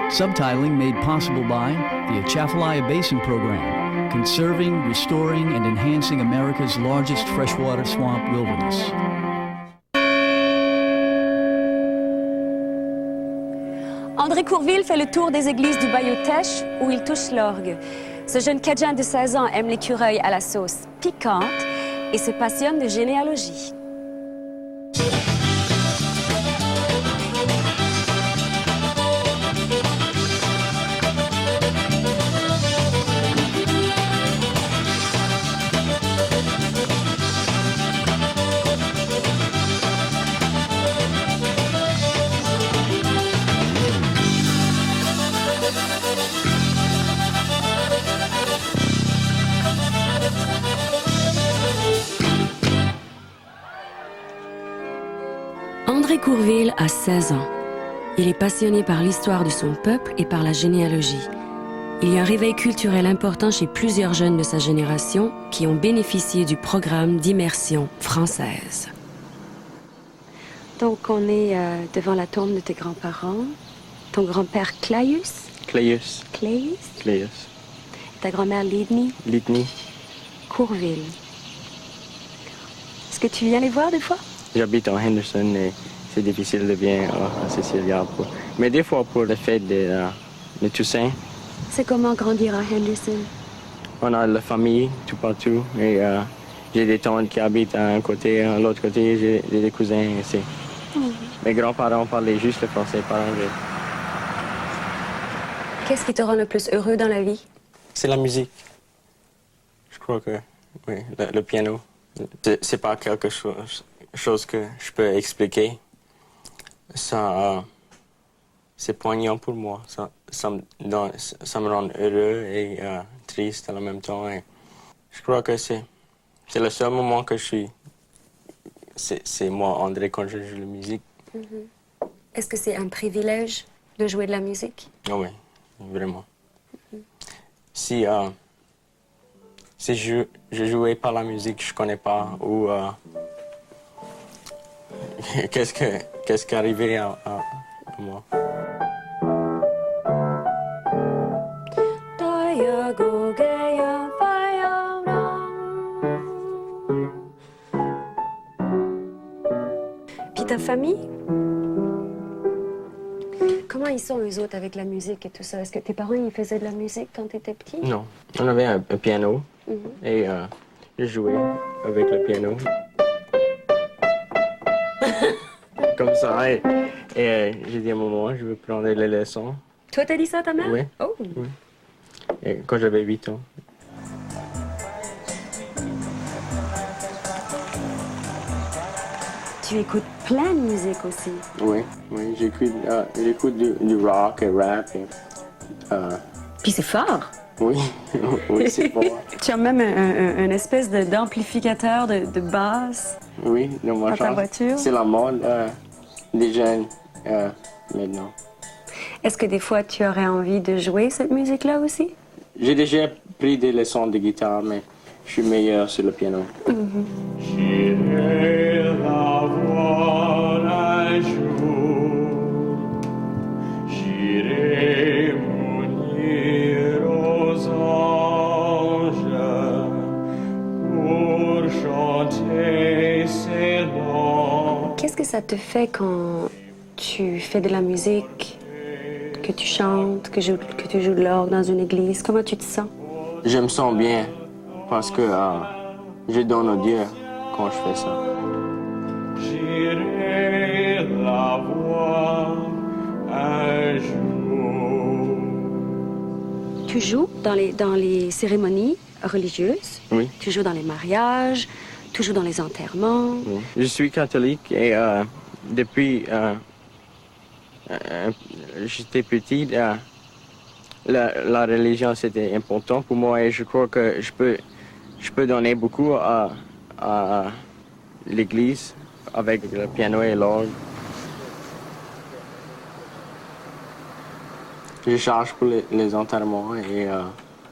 Subtitling made possible by the Atchafalaya Basin Program, conserving, restoring, and enhancing America's largest freshwater swamp wilderness. André Courville fait le tour des églises du Bayou Teche où il touche l'orgue. Ce jeune Cadien de 16 ans aime l'écureuil à la sauce piquante et se passionne de généalogie. André Courville a 16 ans. Il est passionné par l'histoire de son peuple et par la généalogie. Il y a un réveil culturel important chez plusieurs jeunes de sa génération qui ont bénéficié du programme d'immersion française. Donc, on est devant la tombe de tes grands-parents. Ton grand-père Claius? Claius. Claius? Claius. Ta grand-mère Lidny? Lidny. Courville. Est-ce que tu viens les voir des fois? J'habite en Henderson et c'est difficile de venir à Cecilia. Mais des fois pour les fêtes de Toussaint. C'est comment grandir à Henderson? On a la famille tout partout et j'ai des tantes qui habitent à un côté, à l'autre côté, j'ai des cousins ici. Mes grands-parents parlaient juste le français, pas l'anglais. Qu'est-ce qui te rend le plus heureux dans la vie? C'est la musique. Je crois que, oui, le piano. C'est pas quelque chose que je peux expliquer. Ça, c'est poignant pour moi. Ça me rend heureux et triste en même temps. Et je crois que c'est le seul moment que je suis. C'est moi, André, quand je joue la musique. Mm-hmm. Est-ce que c'est un privilège de jouer de la musique? Oh oui, vraiment. Si je jouais pas la musique, je connais pas ou qu'est-ce qui arriverait à moi. Puis ta famille? Comment ils sont, eux autres, avec la musique et tout ça? Est-ce que tes parents, ils faisaient de la musique quand tu étais petit? Non. On avait un piano et je jouais avec le piano. Comme ça. Et j'ai dit à maman, je veux prendre les leçons. Toi, t'as dit ça à ta mère? Oui. Oh. Oui. Et quand j'avais 8 ans. Tu écoutes plein de musique aussi. Oui, j'écoute du rock et rap. Et, Puis c'est fort. Oui, oui, c'est fort. Tu as même un espèce d'amplificateur de basse. Oui, dans ma ta voiture. C'est la mode des jeunes maintenant. Est-ce que des fois tu aurais envie de jouer cette musique-là aussi? J'ai déjà pris des leçons de guitare, mais je suis meilleur sur le piano. J'irai la voir un jour, j'irai m'unir aux anges pour chanter ces langues. Qu'est-ce que ça te fait quand tu fais de la musique, que tu chantes, que tu joues de l'orgue dans une église? Comment tu te sens? Je me sens bien parce que je donne à Dieu quand je fais ça. J'irai la voir un jour. Tu joues dans les cérémonies religieuses? Oui. Tu joues dans les mariages, tu joues dans les enterrements? Oui. Je suis catholique et depuis j'étais petite, la religion c'était important pour moi et je crois que je peux donner beaucoup à l'église avec le piano et l'orgue. Je charge pour les enterrements et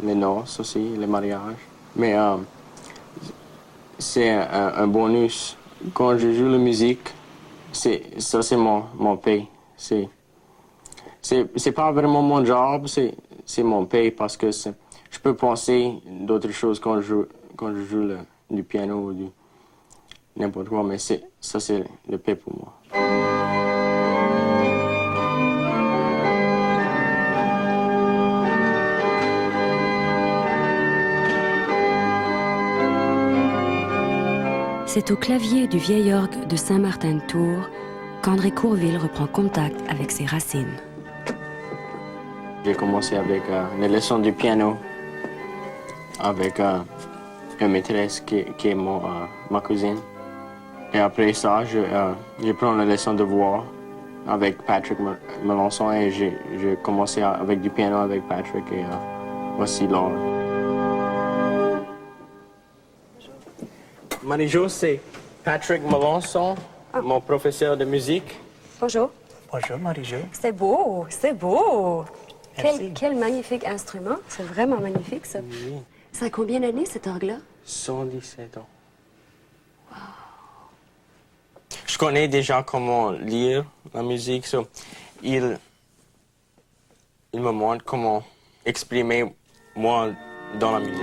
les noces aussi, les mariages. Mais c'est un bonus. Quand je joue la musique, c'est mon paix. C'est pas vraiment mon job, c'est mon paye parce que je peux penser d'autres choses quand je joue du piano ou n'importe quoi, mais ça c'est le paye pour moi. C'est au clavier du vieil orgue de Saint-Martin-de-Tours qu'André Courville reprend contact avec ses racines. J'ai commencé avec les leçons du piano avec une maîtresse qui est ma cousine. Et après ça, je prends les leçons de voix avec Patrick Melançon et j'ai commencé avec du piano avec Patrick et aussi Laure. Marie-Jo, c'est Patrick Melançon, mon professeur de musique. Bonjour. Bonjour Marie-Jo. C'est beau, c'est beau. Merci. Quel magnifique instrument. C'est vraiment magnifique, ça. Oui. Ça a combien d'années, cet orgue-là? 117 ans. Wow. Je connais déjà comment lire la musique. Il me montre comment exprimer moi dans la musique.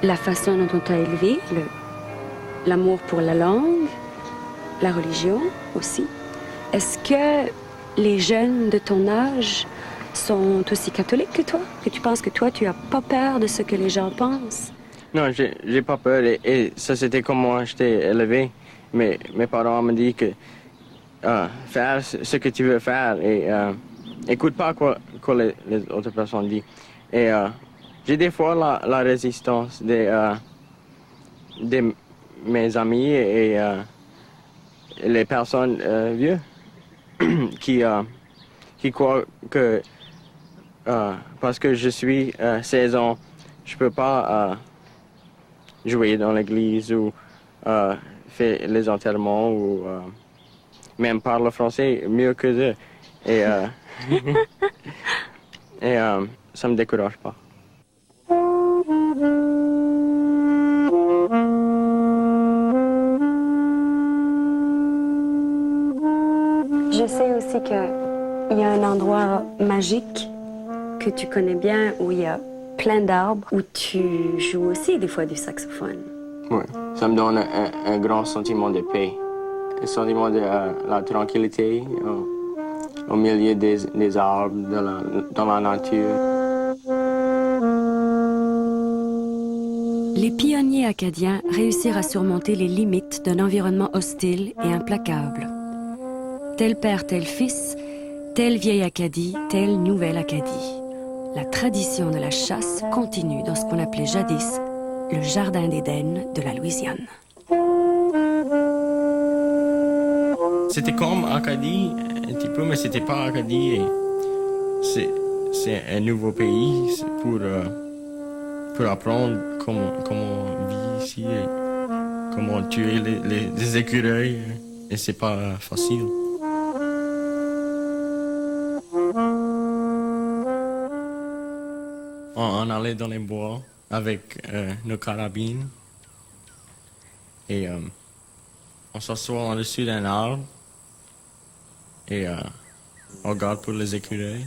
La façon dont on t'a élevé, l'amour pour la langue, la religion aussi. Est-ce que les jeunes de ton âge sont aussi catholiques que toi? Que tu penses que toi, tu n'as pas peur de ce que les gens pensent? Non, j'ai pas peur et ça c'était comment j'étais élevé. Mais mes parents m'ont dit que faire ce que tu veux faire et écoute pas quoi les autres personnes disent. Et j'ai des fois la résistance de mes amis et les personnes vieux qui croient que parce que je suis 16 ans, je peux pas jouer dans l'église ou faire les enterrements ou même parler français mieux que eux. Et, et ça me décourage pas. Je sais aussi qu'il y a un endroit magique que tu connais bien, où il y a plein d'arbres, où tu joues aussi des fois du saxophone. Oui, ça me donne un grand sentiment de paix, un sentiment de la tranquillité au milieu des arbres, dans la nature. Les pionniers acadiens réussirent à surmonter les limites d'un environnement hostile et implacable. Tel père, tel fils, telle vieille Acadie, telle nouvelle Acadie. La tradition de la chasse continue dans ce qu'on appelait jadis le jardin d'Éden de la Louisiane. C'était comme Acadie, un petit peu, mais c'était pas Acadie. C'est un nouveau pays pour apprendre comment on vit ici et comment tuer les écureuils. Et c'est pas facile. On allait dans les bois avec nos carabines et on s'assoit en dessus d'un arbre et on regarde pour les écureuils.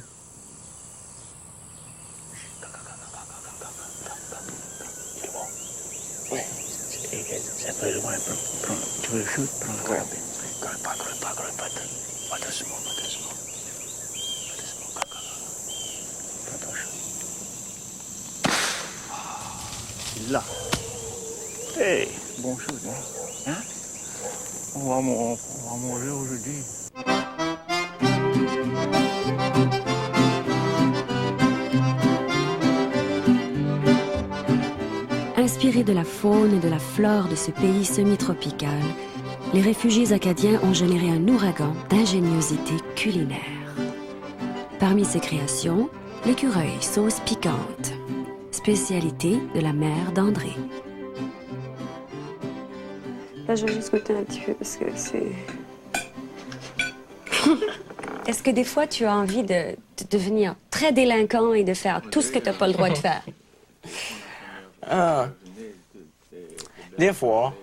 Oui, c'est un peu loin. Tu veux le shoot? Prends la carabine. Grogne pas. Pas doucement. Prends ton shoot. Là. Hey, bon shoot, hein? On va manger aujourd'hui. Inspirés de la faune et de la flore de ce pays semi-tropical, les réfugiés acadiens ont généré un ouragan d'ingéniosité culinaire. Parmi ces créations, l'écureuil sauce piquante, spécialité de la mère d'André. Là, je vais juste goûter un petit peu parce que c'est... Est-ce que des fois, tu as envie de devenir très délinquant et de faire tout ce que tu n'as pas le droit de faire? Des fois,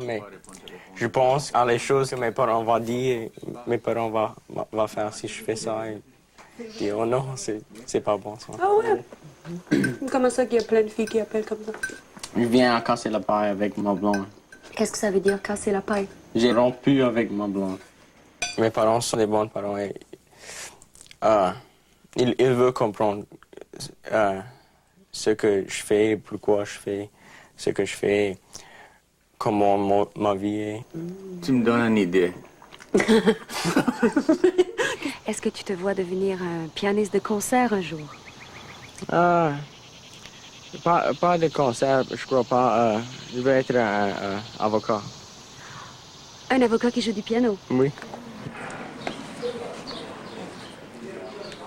mais je pense à les choses que mes parents vont dire, mes parents vont faire si je fais ça. Et dire, oh non, c'est pas bon ça. Ah ouais? Comment ça qu'il y a plein de filles qui appellent comme ça? Je viens à casser la paille avec ma blonde. Qu'est-ce que ça veut dire, casser la paille? J'ai rompu avec ma blonde. Mes parents sont des bons parents et ils veulent comprendre ce que je fais, pourquoi je fais ce que je fais, comment ma vie est. Tu me donnes une idée. Est-ce que tu te vois devenir un pianiste de concert un jour? Pas de concert, je crois pas. Je vais être un avocat. Un avocat qui joue du piano? Oui.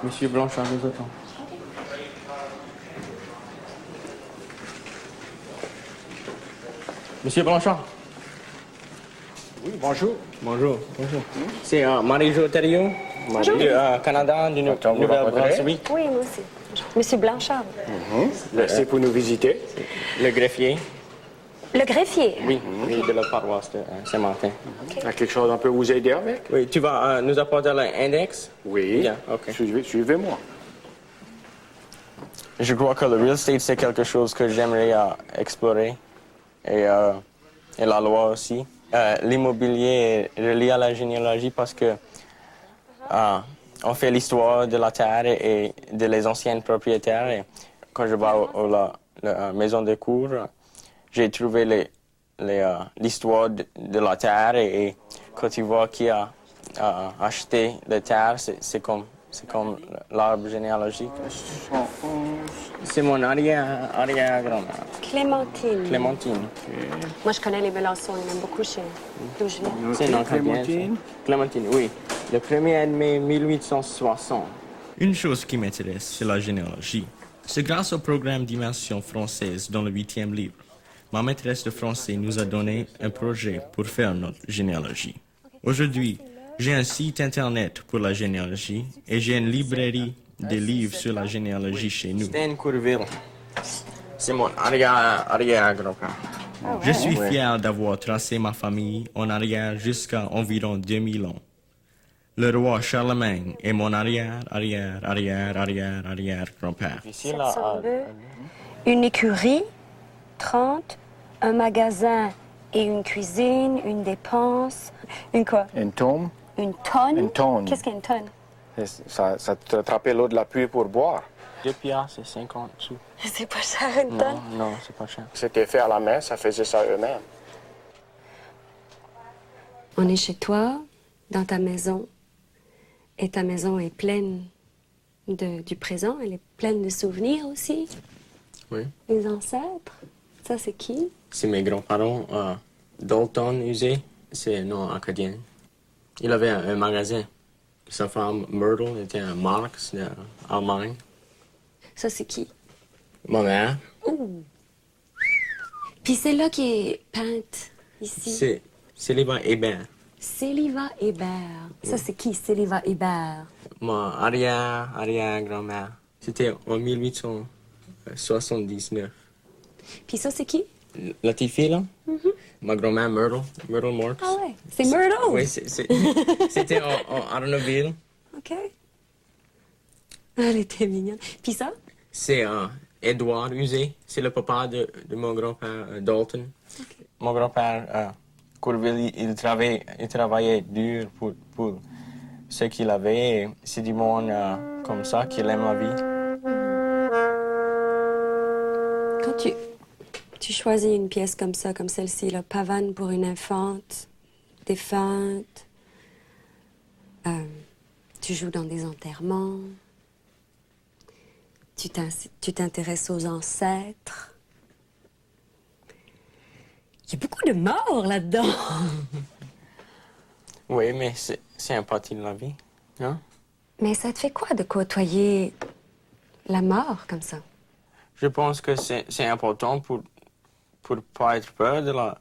Monsieur Blanchard nous attend. Monsieur Blanchard. Oui, bonjour. Bonjour. Bonjour. C'est Marie-Jo Thériault. Bonjour. Du Canada, du Nouvelle-Brunswick. Oui, moi aussi. Monsieur Blanchard. Merci pour nous visiter. Le greffier. Le greffier? Oui, oui, de la paroisse de Saint-Martin. Il y a quelque chose qu'on peut vous aider avec? Oui, tu vas nous apporter l'index? Oui. Bien, ok. Suivez-moi. Je crois que le real estate, c'est quelque chose que j'aimerais explorer. Et la loi aussi. L'immobilier est relié à la généalogie parce que on fait l'histoire de la terre et de les anciens propriétaires. Et quand je vais à la maison de cours, j'ai trouvé l'histoire de la terre et quand tu vois qui a acheté la terre, c'est comme l'arbre généalogique. C'est mon arrière-grand-mère. Clémentine. Clémentine. Moi, je connais les Melançons. Ils m'aiment beaucoup chez d'où je viens. C'est non Clémentine? Clémentine, oui. Le 1er mai 1860. Une chose qui m'intéresse, c'est la généalogie. C'est grâce au programme d'immersion française dans le 8e livre. Ma maîtresse de français nous a donné un projet pour faire notre généalogie. Aujourd'hui, j'ai un site internet pour la généalogie et j'ai une librairie de livres sur la généalogie chez nous. Stan Courville. C'est mon arrière-grand-père. Je suis fier d'avoir tracé ma famille en arrière jusqu'à environ 2000 ans. Le roi Charlemagne est mon arrière-grand-père. Ici, là, 702, une écurie, 30, un magasin et une cuisine, une dépense, une quoi? Une tombe. Une tonne? Une tonne. Qu'est-ce qu'une tonne? Ça te attrape l'eau de la pluie pour boire. 2 piastres, c'est 50 sous. C'est pas cher, une tonne? Non, c'est pas cher. C'était fait à la main, ça faisait ça eux-mêmes. On est chez toi, dans ta maison, et ta maison est pleine du présent, elle est pleine de souvenirs aussi. Oui. Les ancêtres, ça c'est qui? C'est mes grands-parents. Dalton Usé, c'est un nom acadien. Il avait un magasin. Sa femme, Myrtle, était un Marx d'Allemagne. Ça c'est qui? Ma mère, Puis c'est là qui est peinte, ici. c'est Sylvain Hébert. Céliva Hébert. Ça c'est qui, Céliva Hébert? Ma arrière-grand-mère. C'était en 1879. Puis ça c'est qui? La petite fille, là? Ma grand-mère, Myrtle Marx. Ah ouais, c'est Myrtle? Oui, c'était en Arneville. OK. Elle était mignonne. Puis ça? C'est Édouard Usé. C'est le papa de mon grand-père Dalton. Okay. Mon grand-père Courville, il travaillait dur pour ce qu'il avait. C'est du monde comme ça qu'il aime la vie. Quand tu choisis une pièce comme ça, comme celle-ci, là, pavane pour une infante, défunte, tu joues dans des enterrements, tu t'intéresses aux ancêtres. Il y a beaucoup de morts là-dedans. Oui, mais c'est un parti de la vie. Hein? Mais ça te fait quoi de côtoyer la mort comme ça? Je pense que c'est important pour pas être peur de De la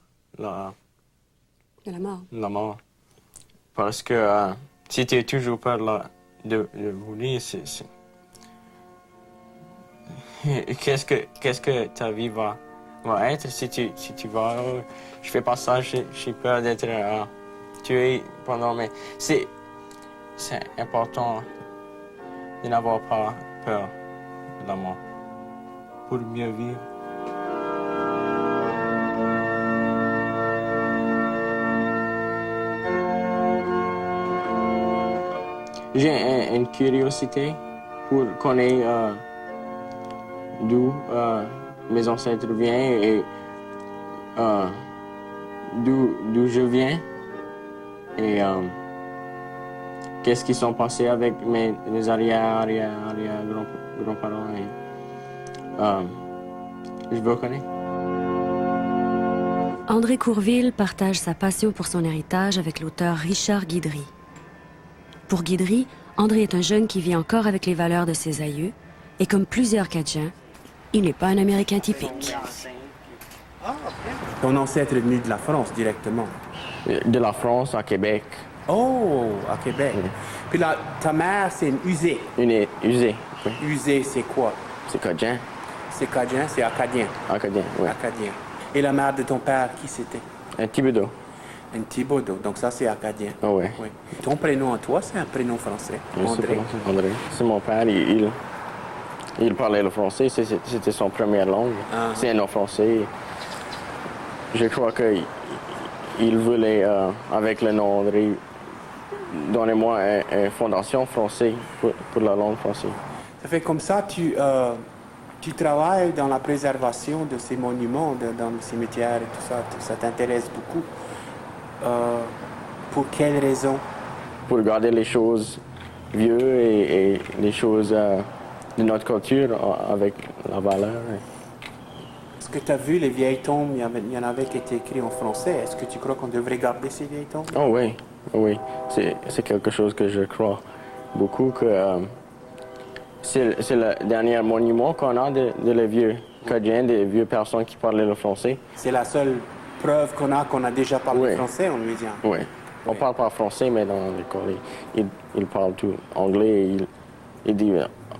mort? la mort. Parce que Si tu as toujours peur de mourir, qu'est-ce que ta vie va être si tu vas, je fais pas ça, j'ai peur d'être tué pendant, mais c'est important de n'avoir pas peur de la mort pour mieux vivre. J'ai une curiosité pour connaître d'où mes ancêtres viennent et d'où je viens et qu'est-ce qui sont passés avec mes arrière-grands-parents et je veux connaître. André Courville partage sa passion pour son héritage avec l'auteur Richard Guidry. Pour Guidry, André est un jeune qui vit encore avec les valeurs de ses aïeux et comme plusieurs Cajuns, il n'est pas un Américain typique. Ton ancêtre est venu de la France directement? De la France à Québec. Oh, à Québec. Oui. Puis là, ta mère, c'est une usée. Une usée, oui. Usée, c'est quoi? C'est Cajun. C'est Cajun, c'est acadien. Acadien, oui. Acadien. Et la mère de ton père, qui c'était? Un Thibodeau. Un Thibodeau, donc ça c'est acadien. Oh, oui. Oui. Ton prénom à toi, c'est un prénom français. André. André. C'est mon père, il parlait le français, c'était son première langue. Ah. C'est un nom français. Je crois qu'il voulait, avec le nom André, donnez-moi une fondation française pour la langue française. Ça fait comme ça, tu travailles dans la préservation de ces monuments, dans le cimetière et tout ça. Ça t'intéresse beaucoup. Pour quelles raisons? Pour garder les choses vieux et les choses de notre culture avec la valeur. Est-ce que tu as vu les vieilles tombes? Il y en avait qui étaient écrits en français. Est-ce que tu crois qu'on devrait garder ces vieilles tombes? Oh oui, oui. C'est quelque chose que je crois beaucoup que c'est le dernier monument qu'on a de les vieux Cajuns, des vieux personnes qui parlaient le français. C'est la seule preuve qu'on a déjà parlé français en Louisiane. Oui. On ne parle pas français, mais dans l'école, il parle tout anglais. Et il dit,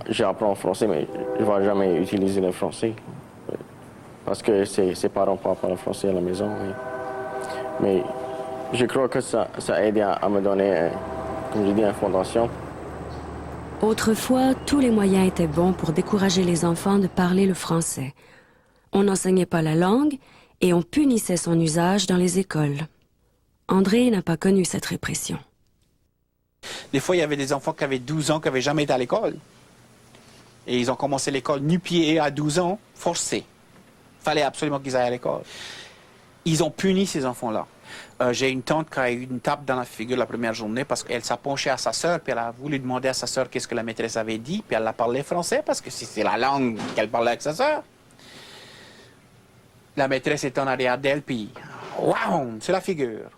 j'apprends français, mais je ne vais jamais utiliser le français. Parce que ses parents ne parlent le français à la maison. Mais je crois que ça aide à me donner, comme je dis, une fondation. Autrefois, tous les moyens étaient bons pour décourager les enfants de parler le français. On n'enseignait pas la langue et on punissait son usage dans les écoles. André n'a pas connu cette répression. Des fois, il y avait des enfants qui avaient 12 ans, qui n'avaient jamais été à l'école. Et ils ont commencé l'école nu-pieds à 12 ans, forcés. Il fallait absolument qu'ils aillent à l'école. Ils ont puni ces enfants-là. J'ai une tante qui a eu une tape dans la figure la première journée parce qu'elle s'est penchée à sa sœur, puis elle a voulu demander à sa sœur qu'est-ce que la maîtresse avait dit, puis elle a parlé français parce que c'est la langue qu'elle parlait avec sa sœur. La maîtresse est en arrière d'elle, puis waouh, c'est la figure.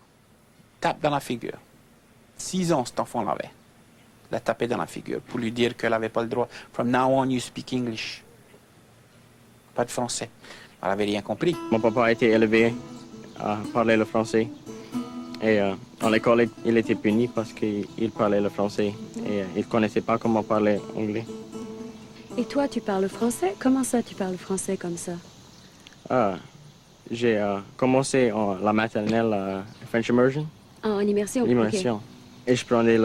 Tape dans la figure. 6 ans, cet enfant l'avait. La taper dans la figure pour lui dire qu'elle n'avait pas le droit. From now on, you speak English. Pas de français. Elle n'avait rien compris. Mon papa a été élevé à parler le français. Et en l'école, il était puni parce qu'il parlait le français. Et il ne connaissait pas comment parler anglais. Et toi, tu parles français? Comment ça, tu parles français comme ça? J'ai commencé la maternelle French Immersion. En immersion? Immersion. Okay. Et je prenais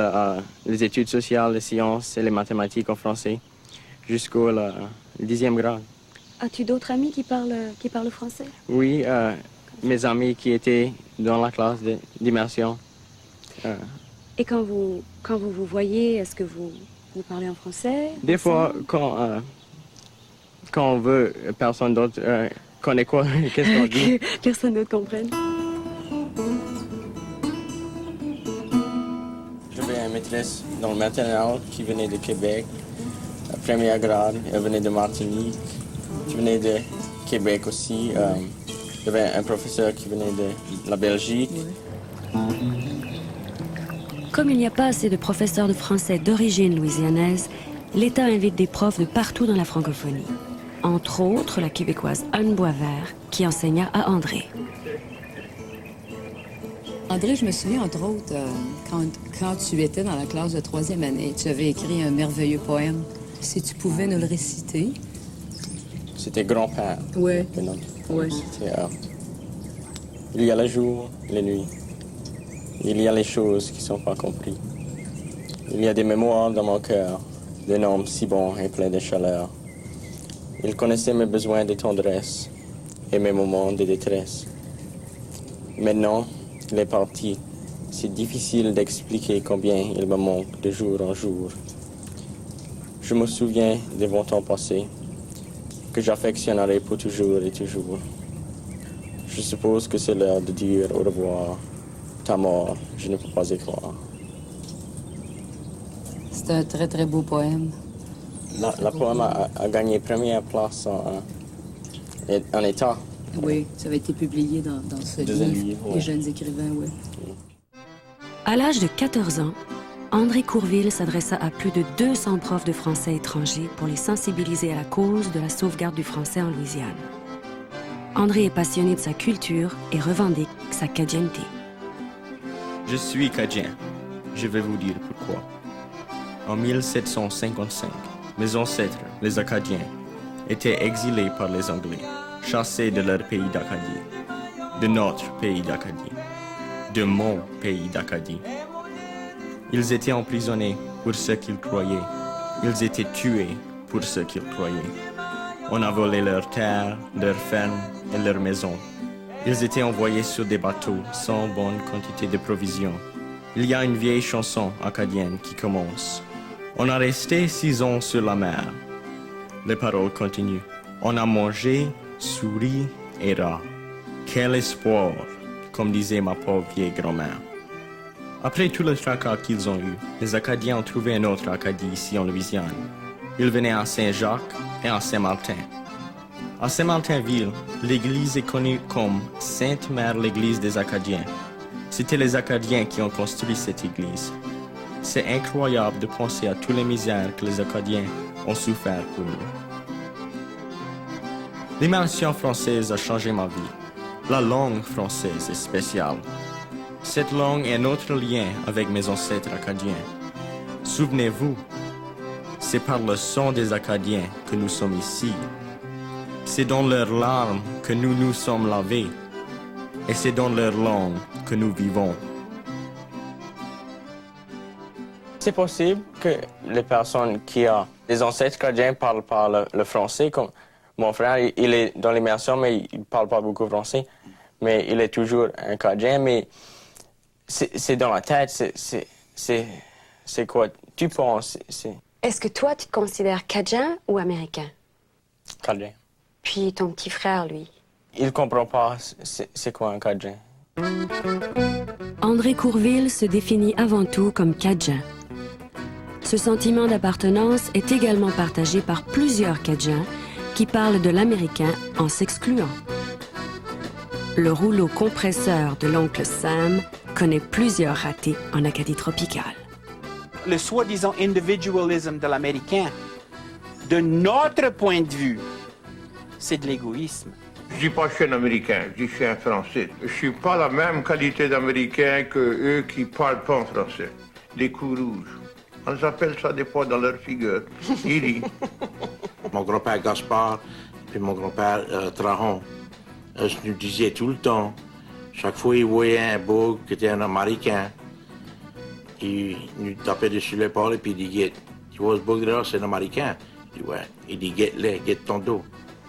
les études sociales, les sciences et les mathématiques en français jusqu'au 10e grade. As-tu d'autres amis qui parlent français? Oui, mes amis qui étaient dans la classe d'immersion. Et quand vous voyez, est-ce que vous parlez en français? Des fois, quand on veut, personne d'autre connaît quoi, qu'est-ce qu'on dit? Personne d'autre comprenne. J'avais une maîtresse dans le maternel qui venait de Québec, première grade, elle venait de Martinique, qui venait de Québec aussi. Il y avait un professeur qui venait de la Belgique. Comme il n'y a pas assez de professeurs de français d'origine louisianaise, l'État invite des profs de partout dans la francophonie. Entre autres, la québécoise Anne Boisvert, qui enseigna à André. André, je me souviens, entre autres, quand tu étais dans la classe de 3e année, tu avais écrit un merveilleux poème. Si tu pouvais nous le réciter. C'était grand-père. Oui. Oui. Il y a le jour, les nuits. Il y a les choses qui ne sont pas comprises. Il y a des mémoires dans mon cœur, d'un homme si bon et plein de chaleur. Il connaissait mes besoins de tendresse et mes moments de détresse. Maintenant, il est parti. C'est difficile d'expliquer combien il me manque de jour en jour. Je me souviens des bons temps passés, que j'affectionnerai pour toujours et toujours. Je suppose que c'est l'heure de dire au revoir. Ta mort, je ne peux pas y croire. C'est un très, très beau poème. La poème a gagné première place en état. Oui, ça avait été publié dans ce livre, Les jeunes écrivains, oui. À l'âge de 14 ans, André Courville s'adressa à plus de 200 profs de français étrangers pour les sensibiliser à la cause de la sauvegarde du français en Louisiane. André est passionné de sa culture et revendique sa cadienneté. Je suis cadien. Je vais vous dire pourquoi. En 1755, mes ancêtres, les Acadiens, étaient exilés par les Anglais, chassés de leur pays d'Acadie, de notre pays d'Acadie, de mon pays d'Acadie. Ils étaient emprisonnés pour ce qu'ils croyaient. Ils étaient tués pour ce qu'ils croyaient. On a volé leurs terres, leurs fermes et leurs maisons. Ils étaient envoyés sur des bateaux sans bonne quantité de provisions. Il y a une vieille chanson acadienne qui commence. On a resté 6 ans sur la mer. Les paroles continuent. On a mangé, souris et rats. Quel espoir, comme disait ma pauvre vieille grand-mère. Après tout le tracas qu'ils ont eu, les Acadiens ont trouvé un autre Acadie ici en Louisiane. Ils venaient à Saint-Jacques et à Saint-Martin. À Saint-Martinville, l'église est connue comme Sainte-Mère, l'église des Acadiens. C'était les Acadiens qui ont construit cette église. C'est incroyable de penser à toutes les misères que les Acadiens ont souffert pour nous. L'immersion française a changé ma vie. La langue française est spéciale. Cette langue est notre lien avec mes ancêtres acadiens. Souvenez-vous, c'est par le sang des Acadiens que nous sommes ici. C'est dans leurs larmes que nous nous sommes lavés. Et c'est dans leur langue que nous vivons. C'est possible que les personnes qui ont des ancêtres acadiens parlent pas le français. Comme mon frère, il est dans l'immersion, mais il ne parle pas beaucoup français. Mais il est toujours un Acadien. Mais c'est dans la tête. C'est quoi tu penses? Est-ce que toi, tu te considères cadien ou américain? Acadien. Puis ton petit frère, lui? Il ne comprend pas c'est quoi un Acadien. André Courville se définit avant tout comme cadien. Ce sentiment d'appartenance est également partagé par plusieurs Cajuns qui parlent de l'américain en s'excluant. Le rouleau compresseur de l'oncle Sam connaît plusieurs ratés en Acadie tropicale. Le soi-disant individualisme de l'Américain, de notre point de vue, c'est de l'égoïsme. Je dis pas que je suis un Américain, je dis que je suis un Français. Je suis pas la même qualité d'Américain que eux qui parlent pas en français. Les coups rouges. On les appelle ça des fois dans leur figure. Ils rient. Mon grand-père Gaspard et mon grand-père Trajon nous disaient tout le temps, chaque fois qu'ils voyaient un beau qui était un Américain, ils nous tapaient dessus l'épaule et puis ils disaient, tu vois ce beau là, c'est un Américain. Je dis, ouais. Il dit, guette ton dos.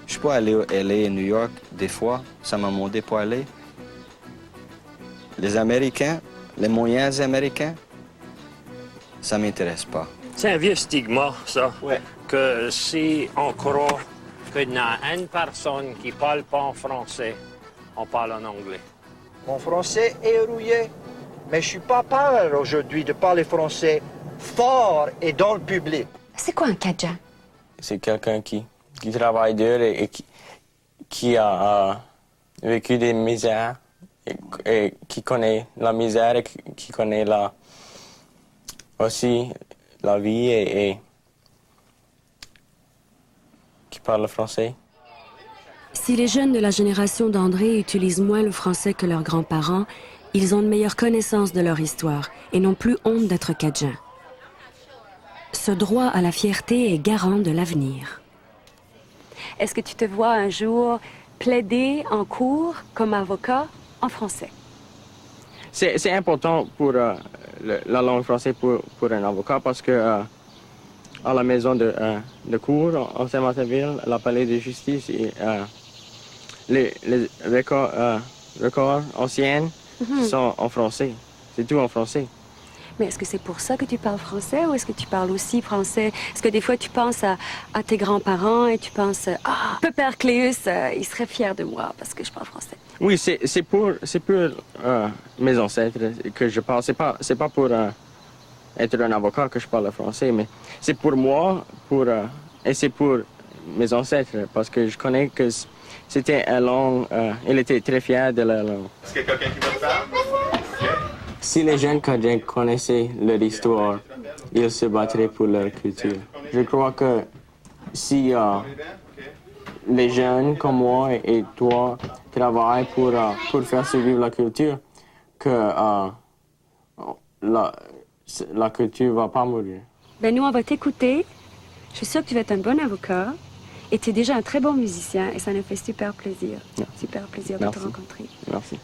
Je suis pas allé à LA, New York, des fois, ça m'a demandé pour aller. Les Américains, les moyens américains, ça m'intéresse pas. C'est un vieux stigma, ça. Ouais. Que si on croit qu'il y a une personne qui parle pas en français, on parle en anglais. Mon français est rouillé, mais je suis pas peur aujourd'hui de parler français fort et dans le public. C'est quoi un Cajun? C'est quelqu'un qui travaille dur et qui a vécu des misères et qui connaît la misère et qui connaît aussi la vie et qui parle le français. Si les jeunes de la génération d'André utilisent moins le français que leurs grands-parents, Ils ont une meilleure connaissance de leur histoire et n'ont plus honte d'être Cajuns. Ce droit à la fierté est garant de l'avenir. Est-ce que tu te vois un jour plaider en cours comme avocat en français? C'est important pour la langue française pour un avocat parce que à la maison de cour en Saint-Martinville, la palais de justice, et, les records anciens sont en français. C'est tout en français. Mais est-ce que c'est pour ça que tu parles français ou est-ce que tu parles aussi français? Est-ce que des fois tu penses à tes grands-parents et tu penses « Ah, Père Cléus, il serait fier de moi parce que je parle français. » Oui, c'est pour mes ancêtres que je parle. C'est pas pour être un avocat que je parle français, mais c'est pour moi et c'est pour mes ancêtres parce que je connais que c'était une langue. Il était très fier de la langue. Est-ce qu'il y a quelqu'un qui veut faire? Si les jeunes Cajuns connaissaient leur histoire, ils se battraient pour leur culture. Je crois que si les jeunes comme moi et toi travaillent pour faire survivre la culture, que la culture ne va pas mourir. Ben nous, on va t'écouter. Je suis sûre que tu vas être un bon avocat et tu es déjà un très bon musicien et ça nous fait super plaisir. Merci. Super plaisir de te rencontrer. Merci.